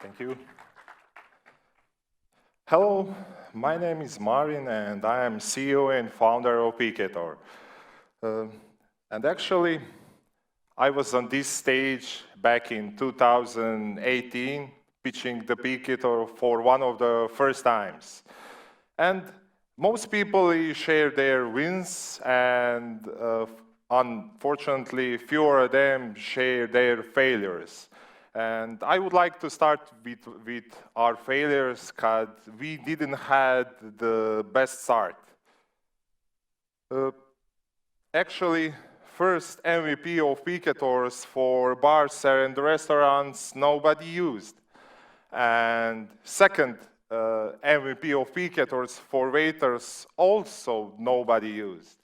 Thank you. Hello, my name is Marin and I am CEO and founder of Picator. And actually, I was on this stage back in 2018, pitching the Picator for one of the first times. And most people share their wins and unfortunately, fewer of them share their failures. And I would like to start with our failures because we didn't have the best start. Actually, first MVP of Picators for bars and restaurants nobody used. And second MVP of Picators for waiters also nobody used.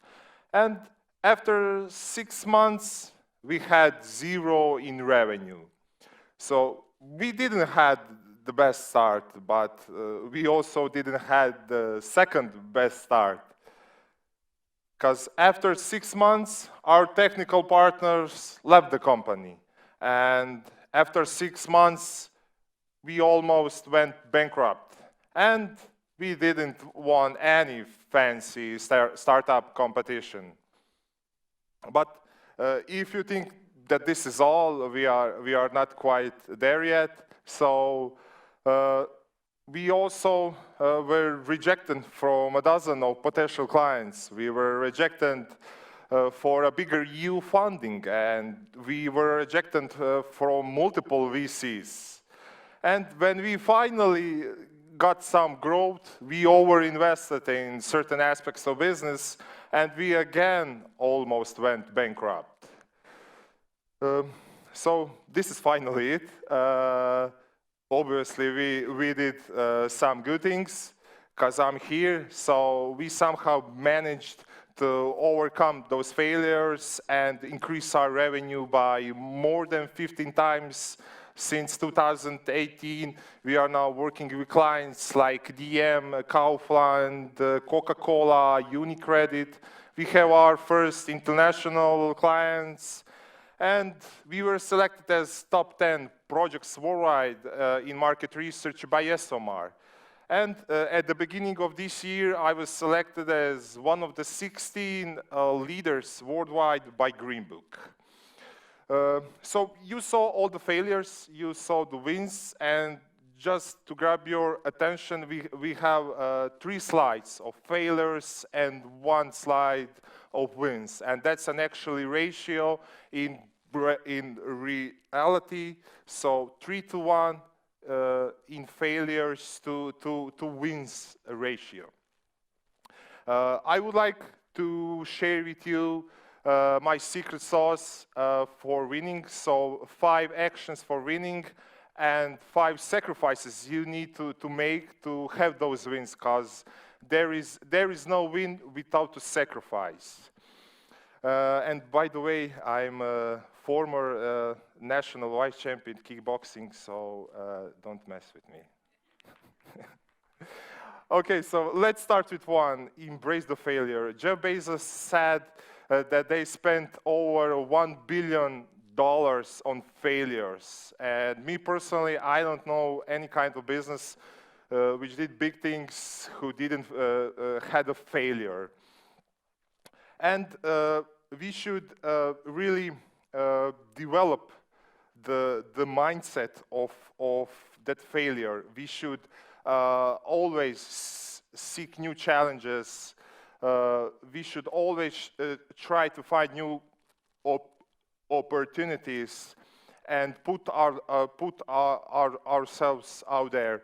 And after 6 months, we had 0 in revenue. So we didn't have the best start, but we also didn't have the second best start. Because after 6 months, our technical partners left the company. And after 6 months, we almost went bankrupt. And we didn't won any fancy startup competition. But if you think that this is all, we are not quite there yet. So we also were rejected from a dozen of potential clients. We were rejected for a bigger EU funding, and we were rejected from multiple VCs. And when we finally got some growth, we overinvested in certain aspects of business, and we again almost went bankrupt. So this is finally it. Obviously, we did some good things because I'm here. So we somehow managed to overcome those failures and increase our revenue by more than 15 times since 2018. We are now working with clients like DM, Kaufland, Coca-Cola, UniCredit. We have our first international clients. And we were selected as top 10 projects worldwide in market research by SMR. And at the beginning of this year, I was selected as one of the 16 leaders worldwide by Green Book. So you saw all the failures, you saw the wins, and just to grab your attention, we have 3 slides of failures and 1 slide of wins. And that's an actually ratio in reality, so 3-to-1 in failures to wins ratio. I would like to share with you my secret sauce for winning. So 5 actions for winning and 5 sacrifices you need to make to have those wins, because there is no win without a sacrifice. And by the way, I'm a former national vice champion kickboxing, so don't mess with me. Okay, so let's start with 1, embrace the failure. Jeff Bezos said that they spent over $1 billion on failures. And me personally, I don't know any kind of business which did big things who didn't had a failure. And we should really develop the mindset of that failure. We should always seek new challenges. We should always try to find new opportunities and put ourselves out there.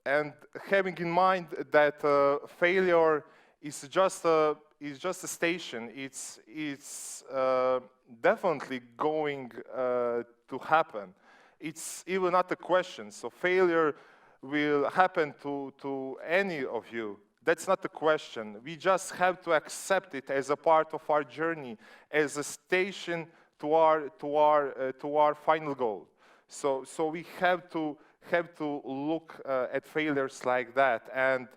And having in mind that failure is just a station. It's definitely going to happen. It's even not a question. So failure will happen to any of you. That's not the question. We just have to accept it as a part of our journey, as a station to our final goal. So we have to look at failures like that. And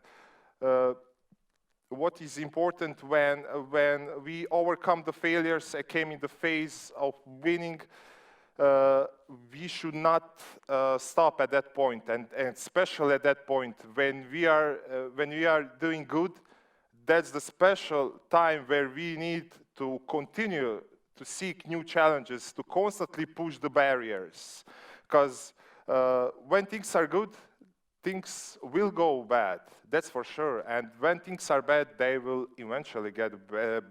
what is important when we overcome the failures and came in the phase of winning, we should not stop at that point, and especially at that point when we are doing good. That's the special time where we need to continue to seek new challenges, to constantly push the barriers. Because when things are good, things will go bad, that's for sure. And when things are bad, they will eventually get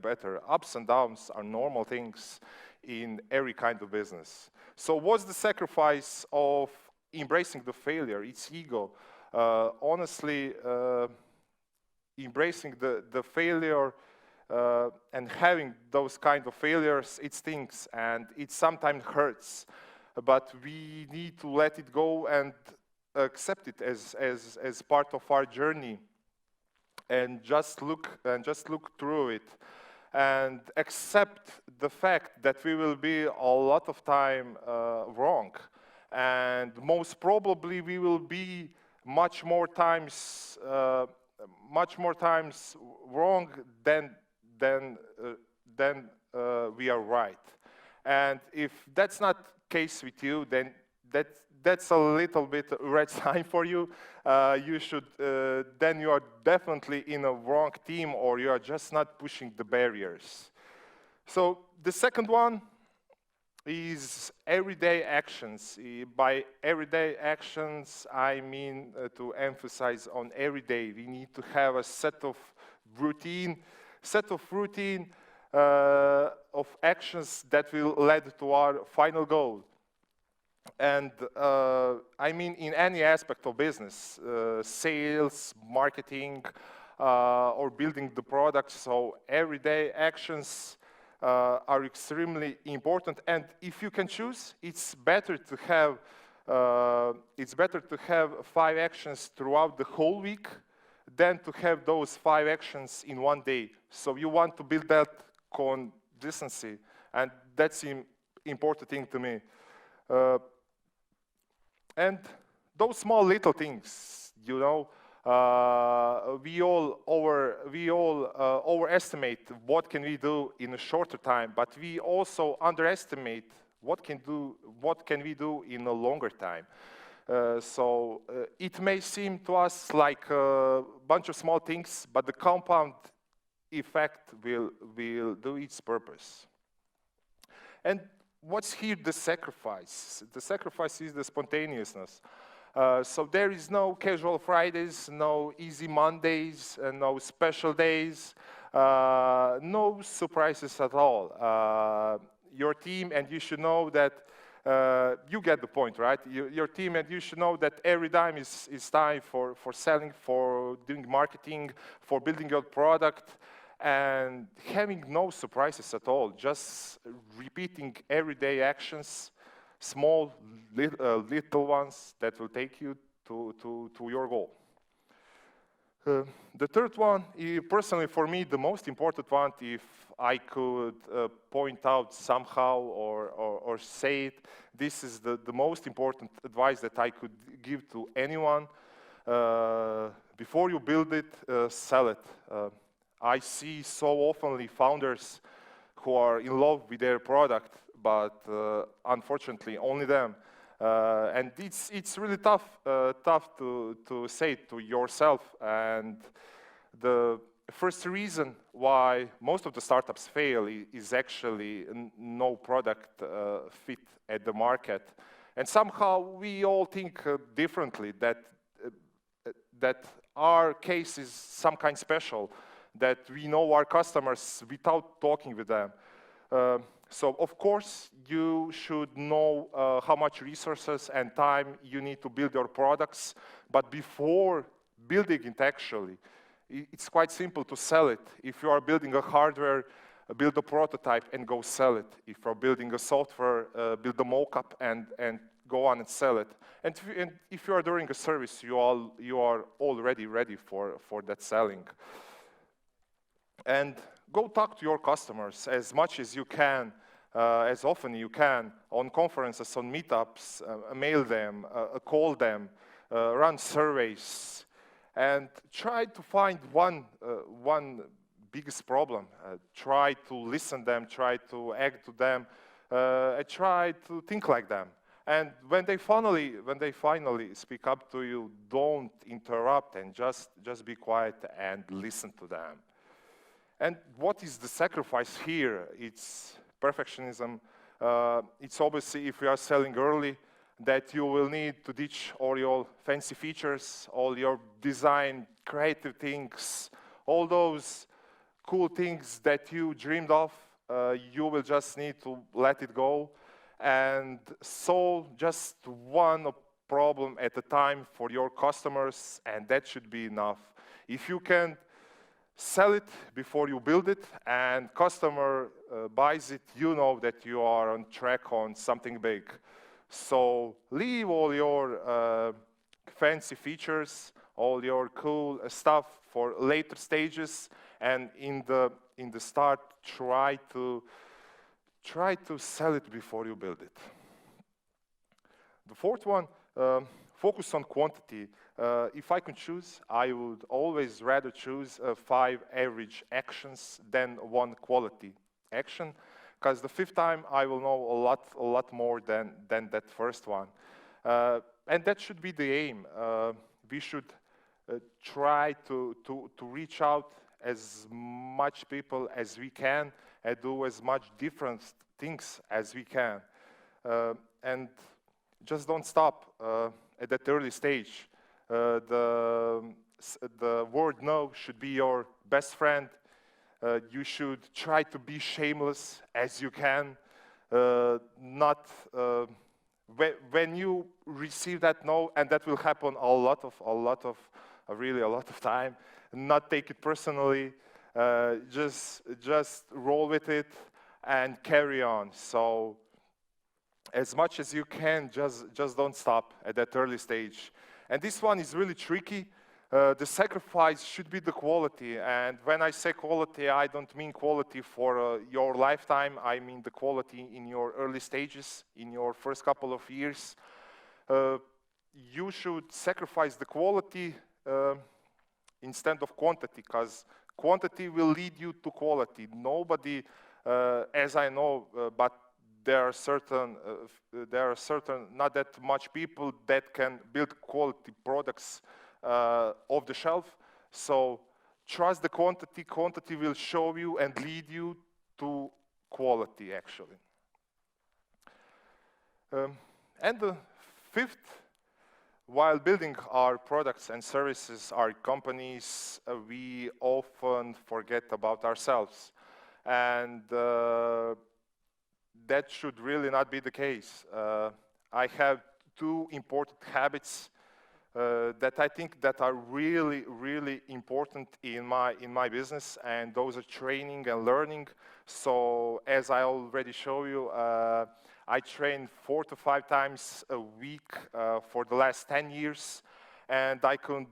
better. Ups and downs are normal things in every kind of business. So what's the sacrifice of embracing the failure? It's ego. Honestly, embracing the failure and having those kind of failures, it stinks and it sometimes hurts. But we need to let it go and accept it as part of our journey, and just look through it, and accept the fact that we will be a lot of time wrong, and most probably we will be much more times wrong than we are right. And if that's not the case with you, then that's a little bit red sign for you. Then you are definitely in a wrong team, or you are just not pushing the barriers. So the second one is everyday actions. By everyday actions, I mean to emphasize on every day. We need to have a set of routine of actions that will lead to our final goal. And I mean in any aspect of business, sales, marketing, or building the product. So everyday actions are extremely important. And if you can choose, it's better to have 5 actions throughout the whole week than to have those 5 actions in one day. So you want to build that consistency, and that's an important thing to me. And those small little things, you know, we all overestimate what can we do in a shorter time, but we also underestimate what can we do in a longer time. So it may seem to us like a bunch of small things, but the compound effect will do its purpose. And what's here the sacrifice? The sacrifice is the spontaneousness. So there is no casual Fridays, no easy Mondays, no special days, no surprises at all. Your team, and you should know that, you get the point, right? Your team, and you should know that every dime is time for selling, for doing marketing, for building your product, and having no surprises at all, just repeating everyday actions, small, little ones that will take you to your goal. The third one, personally for me, the most important one, if I could point out somehow or say it, this is the most important advice that I could give to anyone. Before you build it, sell it. I see so often founders who are in love with their product, but unfortunately only them. And it's really tough to say it to yourself. And the first reason why most of the startups fail is actually no product fit at the market. And somehow we all think differently, that our case is some kind special, that we know our customers without talking with them. So of course you should know how much resources and time you need to build your products, but before building it actually, it's quite simple to sell it. If you are building a hardware, build a prototype and go sell it. If you're building a software, build a mock-up and go on and sell it. And if you are doing a service, you are already ready for that selling. And go talk to your customers as much as you can, as often you can, on conferences, on meetups, mail them, call them, run surveys, and try to find one biggest problem. Try to listen them, try to act to them, and try to think like them. And when they finally speak up to you, don't interrupt and just be quiet and listen to them. And what is the sacrifice here? It's perfectionism. It's obviously, if we are selling early, that you will need to ditch all your fancy features, all your design, creative things, all those cool things that you dreamed of. You will just need to let it go and solve just one problem at a time for your customers, and that should be enough. If you can sell it before you build it and customer buys it, you know that you are on track on something big. So leave all your fancy features, all your cool stuff for later stages, and in the start try to sell it before you build it. The fourth one, focus on quantity. If I could choose, I would always rather choose 5 average actions than 1 quality action, because the 5th time I will know a lot more than that first one. And that should be the aim. We should try to reach out as much people as we can and do as much different things as we can. And just don't stop at that early stage. The word no should be your best friend. You should try to be shameless as you can. When you receive that no, and that will happen really a lot of time, not take it personally. Just roll with it and carry on. So as much as you can, just don't stop at that early stage. And this one is really tricky. The sacrifice should be the quality. And when I say quality, I don't mean quality for your lifetime. I mean the quality in your early stages, in your first couple of years. You should sacrifice the quality instead of quantity, because quantity will lead you to quality. Nobody, as I know, but there are certain, not that much people that can build quality products off the shelf. So trust the quantity. Quantity will show you and lead you to quality, actually. And the 5th, while building our products and services, our companies, we often forget about ourselves. And that should really not be the case. I have 2 important habits that I think that are really, really important in my business, and those are training and learning. So as I already show you, I train 4 to 5 times a week for the last 10 years, and I could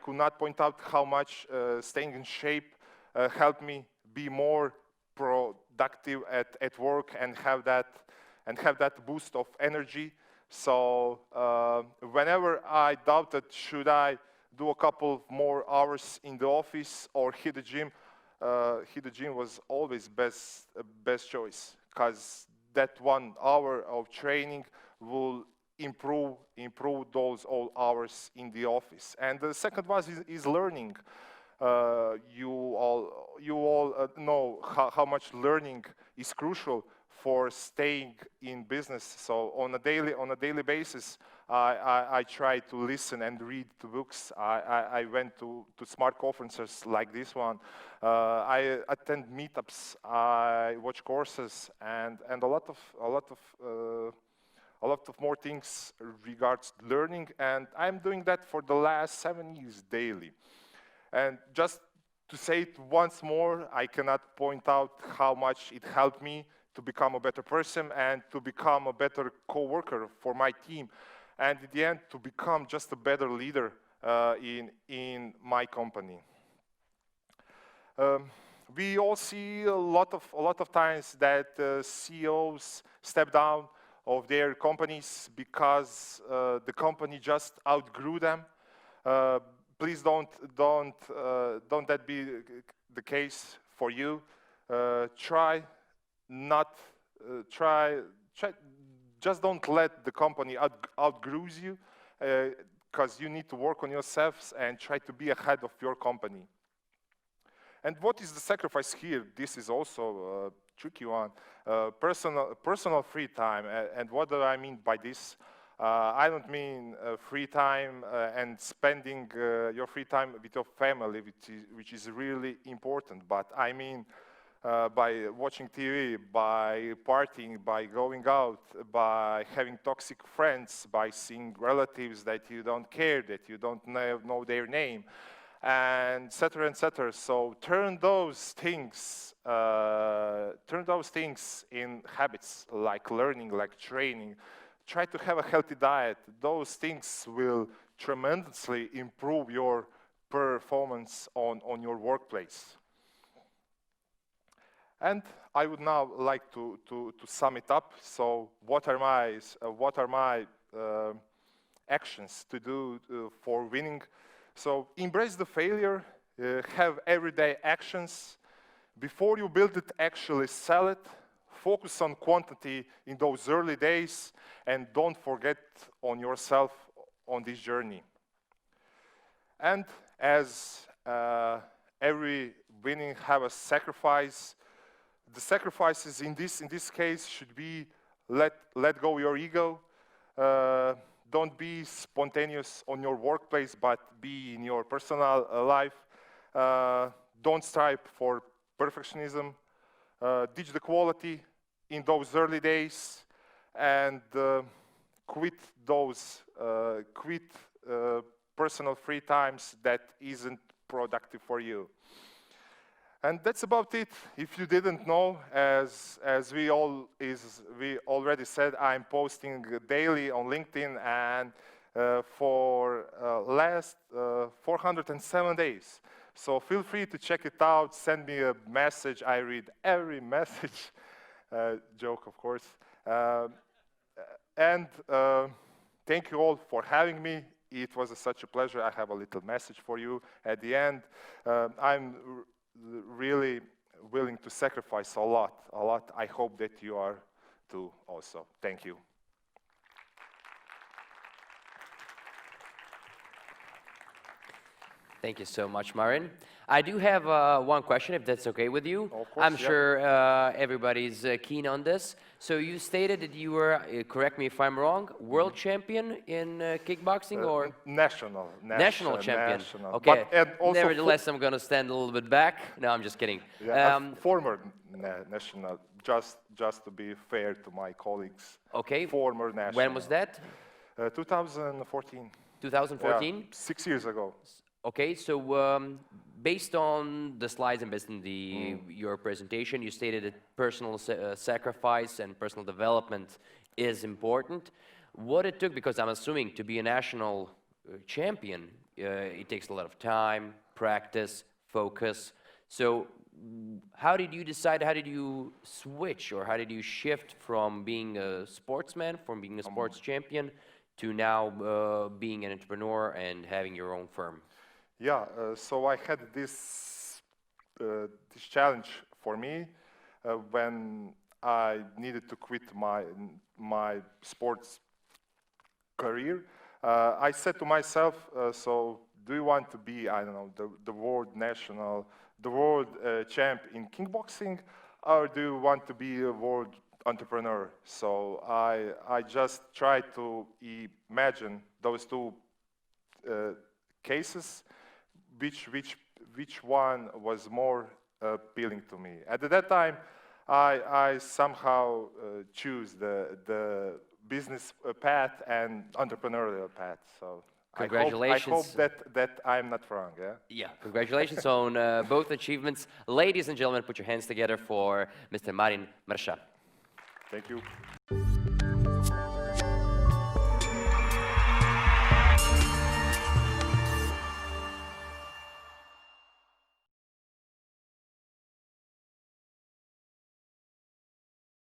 not point out how much staying in shape helped me be more productive at work and have that boost of energy. So whenever I doubted should I do a couple more hours in the office or hit the gym was always best choice, because that 1 hour of training will improve those all hours in the office. And the second one is learning. You all know how much learning is crucial for staying in business. So on a daily basis, I try to listen and read the books. I went to smart conferences like this one. I attend meetups. I watch courses and a lot of more things regards learning. And I'm doing that for the last 7 years daily. And just to say it once more, I cannot point out how much it helped me to become a better person and to become a better co-worker for my team, and in the end to become just a better leader in my company. We all see a lot of times that CEOs step down of their companies because the company just outgrew them. Please don't that be the case for you. Try not just don't let the company outgrow you, because you need to work on yourselves and try to be ahead of your company. And what is the sacrifice here? This is also a tricky one. Personal free time. And what do I mean by this? I don't mean free time and spending your free time with your family, which is really important. But I mean by watching TV, by partying, by going out, by having toxic friends, by seeing relatives that you don't care, that you don't know their name, and etc. etc. So turn those things in habits, like learning, like training. Try to have a healthy diet. Those things will tremendously improve your performance on your workplace. And I would now like to sum it up. So what are my actions to do for winning? So embrace the failure, have everyday actions. Before you build it, actually sell it. Focus on quantity in those early days, and don't forget on yourself on this journey. And as every winning have a sacrifice, the sacrifices in this case should be let go your ego. Don't be spontaneous on your workplace, but be in your personal life. Don't strive for perfectionism. Ditch the quality in those early days, and quit personal free times that isn't productive for you. And that's about it. If you didn't know, as we already said, I'm posting daily on LinkedIn, and for last 407 days. So feel free to check it out. Send me a message. I read every message. Joke, of course. And thank you all for having me. It was such a pleasure. I have a little message for you at the end. I'm really willing to sacrifice a lot. I hope that you are too also. Thank you. Thank you so much, Marin. I do have one question, if that's okay with you. Of course, I'm yeah. sure everybody's keen on this. So you stated that you were, correct me if I'm wrong, world champion in kickboxing, or national champion. National. Okay. But, and also nevertheless, I'm going to stand a little bit back. No, I'm just kidding. Yeah, former national, just to be fair to my colleagues. Okay. Former national. When was that? 2014. 2014? Yeah, 6 years ago. Okay, so based on the slides and based on your presentation, you stated that personal sacrifice and personal development is important. What it took, because I'm assuming to be a national champion, it takes a lot of time, practice, focus. So how did you decide, how did you switch, or how did you shift from being a sportsman, from being a sports champion, to now being an entrepreneur and having your own firm? Yeah, so I had this challenge for me when I needed to quit my sports career. I said to myself, so do you want to be, I don't know, the world champ in kickboxing, or do you want to be a world entrepreneur? So I just tried to imagine those two cases. Which one was more appealing to me? At that time, I somehow choose the business path and entrepreneurial path. So congratulations. I hope that I'm not wrong. Yeah. Yeah. Congratulations on both achievements, ladies and gentlemen. Put your hands together for Mr. Marin Mrša. Thank you.